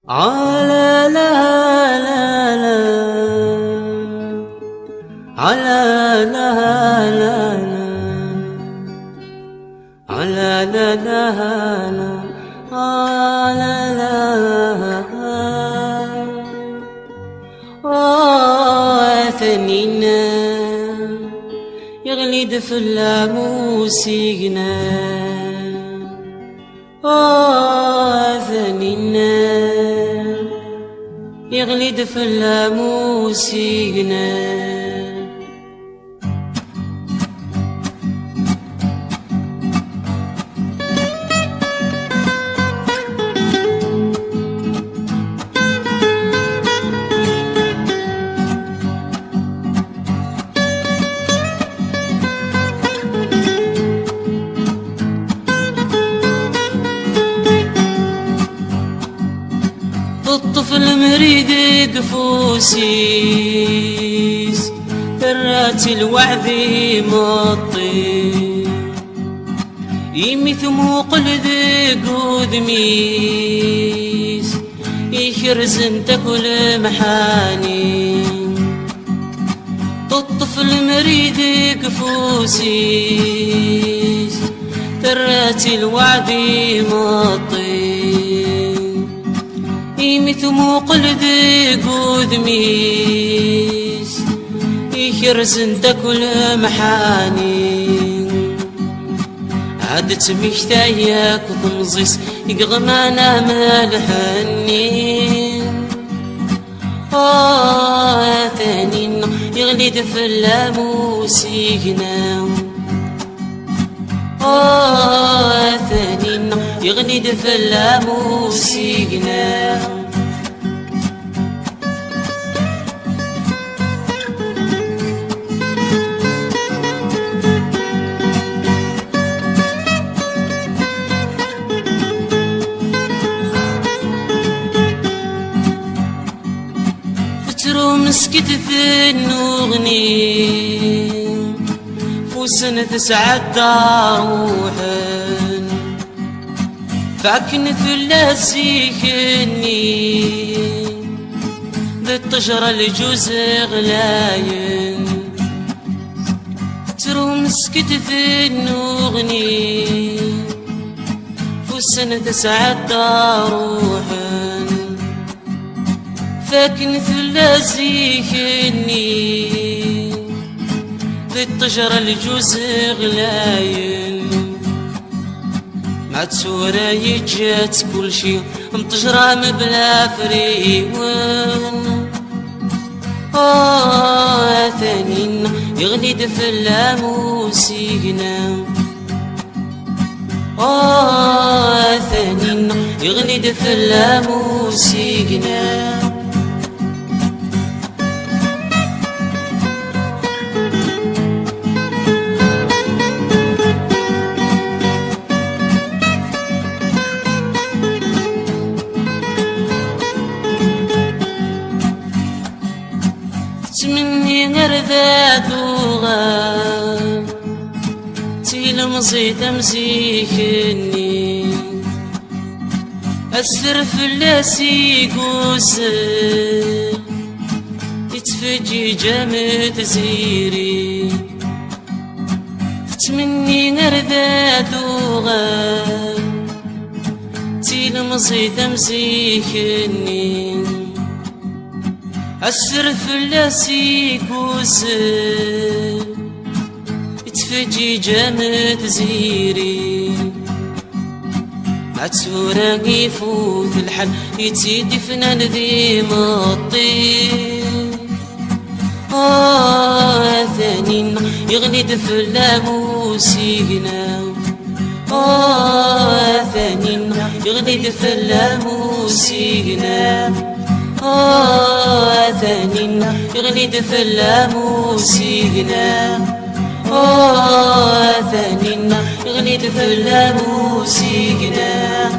على لا لا لا على لا لا على لا لا على لا ثنينا يغلي دف اللاموس يقنا ثنينا يغلي دف اللاموس يقنا الطفل مريد قفوسيس ترات الوعذ مطي يمثمو قلد قدميس يخرز تاكل محاني الطفل مريد قفوسيس ترات الوعد مطي يمثمو قلد قدميس يخرز تاكل محاني عادت مشتاياك تنزيس يقغمانا مالحنين ثانين يغلي دف اللاموس يقنا ثانين يغلي دف اللاموس يقنا مسكت في النغني فوسن تسعد روحن فاكن في اللاسيكني بالطجرة الجوز غلاين ترو مسكت في النغني فوسن تسعد روحن فاكن ثلاثي كني بالطجرة الجوز غلاين مع تسورة يجات كل شي مطجرة مبلا فريون ثانين يغلي دف اللاموس يقنا ثانين يغلي دف اللاموس يقنا مني غردات وغاب تيلمزي تمسيكني أسر في اللاسي قوسر تتفجي جامد زيري مني غردات وغاب تيلمزي تمسيكني أسر في اللاسي قوسر تفجي جامد زيري عتسورة يفوت الحل يتيدي فنان ذي مطي ثانين يغلي دف اللاموس يقنا ثانين يغلي دف اللاموس يقنا ثانين يغلي دف اللاموس يقنا ثانين يغلي دف اللاموس يقنا